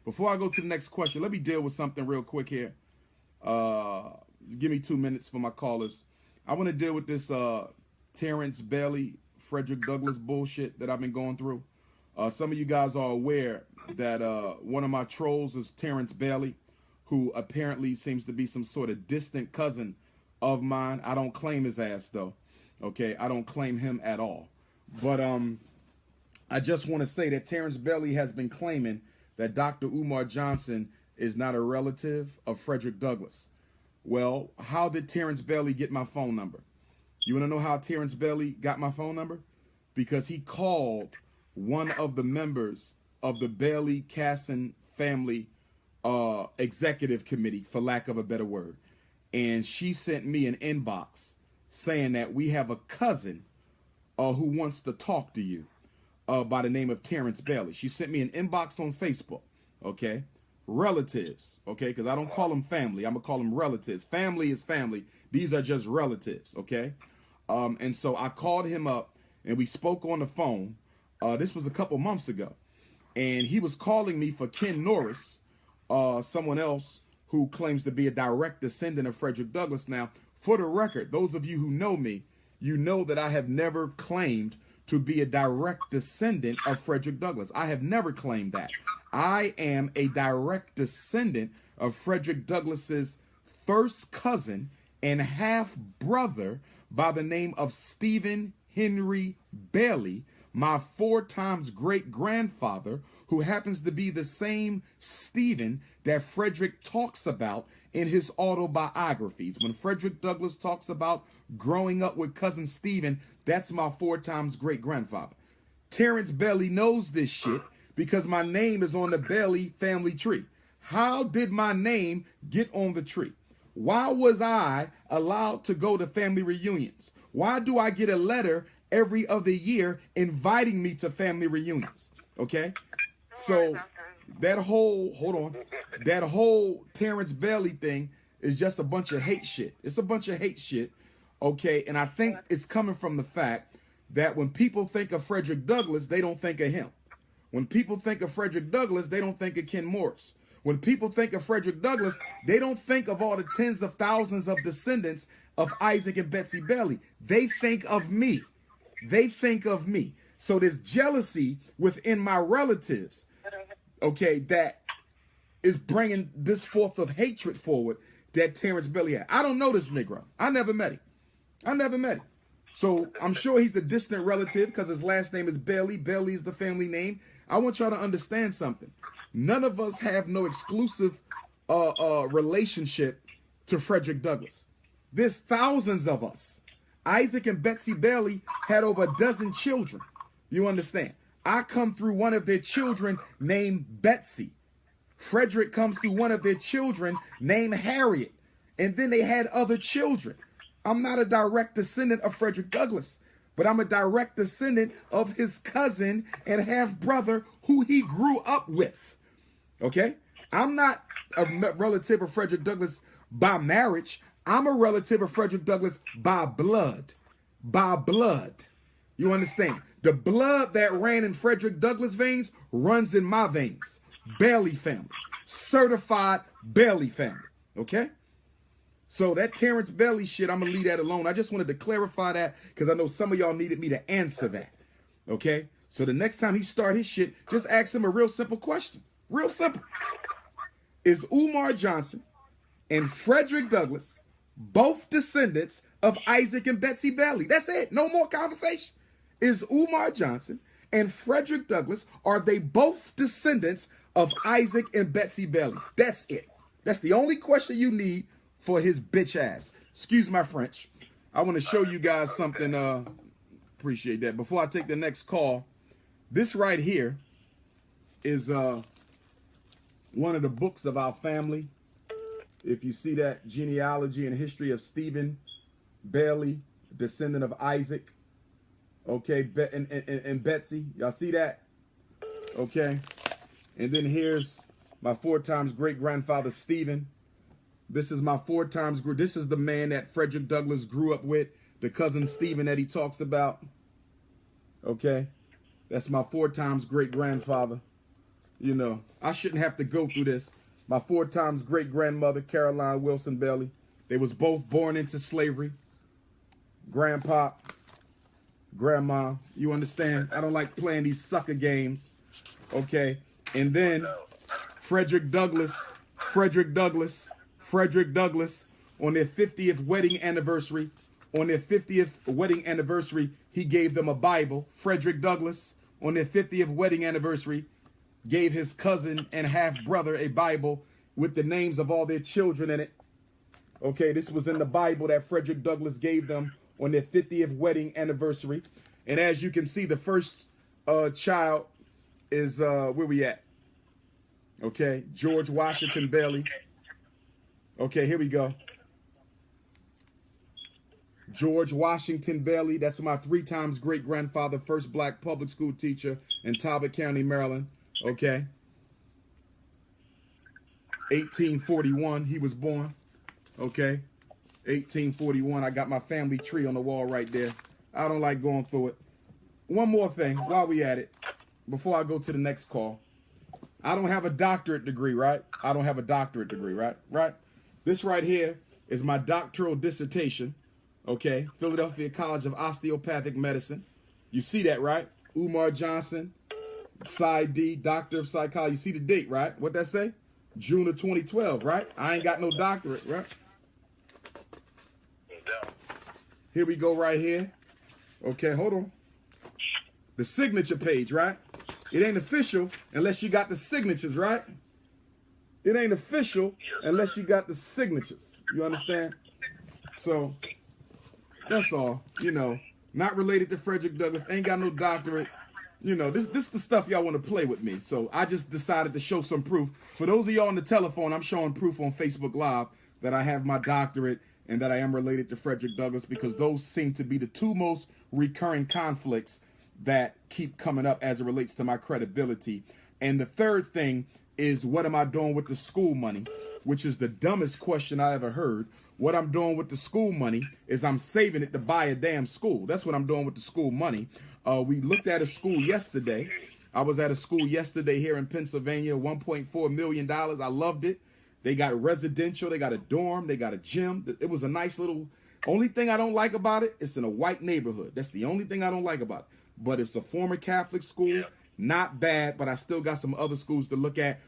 Before I go to the next question, let me deal with something real quick here. Give me 2 minutes for my callers. I want to deal with this Terrence Bailey, Frederick Douglass bullshit that I've been going through. Some of you guys are aware that one of my trolls is Terrence Bailey, who apparently seems to be some sort of distant cousin of mine. I don't claim his ass, though. Okay, I don't claim him at all. But I just want to say that Terrence Bailey has been claiming that Dr. Umar Johnson is not a relative of Frederick Douglass. Well, how did Terrence Bailey get my phone number? You want to know how Terrence Bailey got my phone number? Because he called one of the members of the Bailey Casson family executive committee, for lack of a better word. And she sent me an inbox saying that we have a cousin who wants to talk to you by the name of Terrence Bailey. She sent me an inbox on Facebook, okay? Relatives, okay? Because I don't call them family. I'm going to call them relatives. Family is family. These are just relatives, okay? And so I called him up, and we spoke on the phone. This was a couple months ago. And he was calling me for Ken Norris, someone else who claims to be a direct descendant of Frederick Douglass. Now, for the record, those of you who know me, you know that I have never claimed to be a direct descendant of Frederick Douglass. I have never claimed that. I am a direct descendant of Frederick Douglass's first cousin and half brother by the name of Stephen Henry Bailey, my 4 times great grandfather, who happens to be the same Stephen that Frederick talks about in his autobiographies. When Frederick Douglass talks about growing up with cousin Stephen, that's my 4 times great grandfather. Terrence Bailey knows this shit because my name is on the Bailey family tree. How did my name get on the tree? Why was I allowed to go to family reunions? Why do I get a letter every other year inviting me to family reunions? Okay? So that whole, that whole Terrence Bailey thing is just a bunch of hate shit. It's a bunch of hate shit. Okay? And I think it's coming from the fact that when people think of Frederick Douglass, they don't think of him. When people think of Frederick Douglass, they don't think of Ken Morris. When people think of Frederick Douglass, they don't think of all the tens of thousands of descendants of Isaac and Betsy Bailey. They think of me. They think of me. So there's jealousy within my relatives, okay, that is bringing this forth of hatred forward that Terrence Bailey had. I don't know this Negro. I never met him. I never met him. So I'm sure he's a distant relative because his last name is Bailey. Bailey is the family name. I want y'all to understand something. None of us have no exclusive relationship to Frederick Douglass. There's thousands of us. Isaac and Betsy Bailey had over a dozen children. You understand? I come through one of their children named Betsy. Frederick comes through one of their children named Harriet. And then they had other children. I'm not a direct descendant of Frederick Douglass, but I'm a direct descendant of his cousin and half-brother who he grew up with. Okay? I'm not a relative of Frederick Douglass by marriage. I'm a relative of Frederick Douglass by blood. By blood. You understand? The blood that ran in Frederick Douglass' veins runs in my veins. Bailey family. Certified Bailey family. Okay? So that Terrence Bailey shit, I'm going to leave that alone. I just wanted to clarify that because I know some of y'all needed me to answer that. Okay? So the next time he start his shit, just ask him a real simple question. Real simple. Is Umar Johnson and Frederick Douglass both descendants of Isaac and Betsy Bailey? That's it. No more conversation. Is Umar Johnson and Frederick Douglass, are they both descendants of Isaac and Betsy Bailey? That's it. That's the only question you need for his bitch ass. Excuse my French. I want to show you guys something. Appreciate that. Before I take the next call, this right here is one of the books of our family. If you see that, genealogy and history of Stephen Bailey, descendant of Isaac, okay, and Betsy. Y'all see that? Okay. And then here's my 4 times great grandfather Stephen. This is my 4 times. This is the man that Frederick Douglass grew up with, the cousin Stephen that he talks about. Okay. That's my 4 times great grandfather. You know, I shouldn't have to go through this. My 4 times great-grandmother, Caroline Wilson Bailey, they was both born into slavery. Grandpa, grandma, you understand? I don't like playing these sucker games, okay? And then Fredrick Douglass, on their 50th wedding anniversary, he gave them a Bible. Fredrick Douglass, on their 50th wedding anniversary, gave his cousin and half-brother a Bible with the names of all their children in it. Okay, this was in the Bible that Fredrick Douglass gave them on their 50th wedding anniversary. And as you can see, the first child is, where we at? Okay, George Washington Bailey. Okay, here we go. George Washington Bailey, that's my 3 times great-grandfather, first black public school teacher in Talbot County, Maryland. Okay. 1841, he was born. Okay. 1841, I got my family tree on the wall right there. I don't like going through it. One more thing while we at it, before I go to the next call. I don't have a doctorate degree, right? I don't have a doctorate degree, right? Right? This right here is my doctoral dissertation. Okay. Philadelphia College of Osteopathic Medicine. You see that, right? Umar Johnson. PsyD, Doctor of Psychology. You see the date, right? What that say? June of 2012, right? I ain't got no doctorate, right? Here we go right here. Okay, hold on. The signature page, right? It ain't official unless you got the signatures, right? It ain't official unless you got the signatures. You understand? So, that's all. You know, not related to Fredrick Douglass. Ain't got no doctorate. You know, this is the stuff y'all want to play with me. So I just decided to show some proof. For those of y'all on the telephone, I'm showing proof on Facebook Live that I have my doctorate and that I am related to Fredrick Douglass, because those seem to be the 2 most recurring conflicts that keep coming up as it relates to my credibility. And the third thing is, what am I doing with the school money? Which is the dumbest question I ever heard. What I'm doing with the school money is I'm saving it to buy a damn school. That's what I'm doing with the school money. We looked at a school yesterday. I was at a school yesterday here in Pennsylvania, $1.4 million. I loved it. They got residential, they got a dorm, they got a gym. It was a nice little, only thing I don't like about it, it's in a white neighborhood. That's the only thing I don't like about it. But it's a former Catholic school, not bad, but I still got some other schools to look at.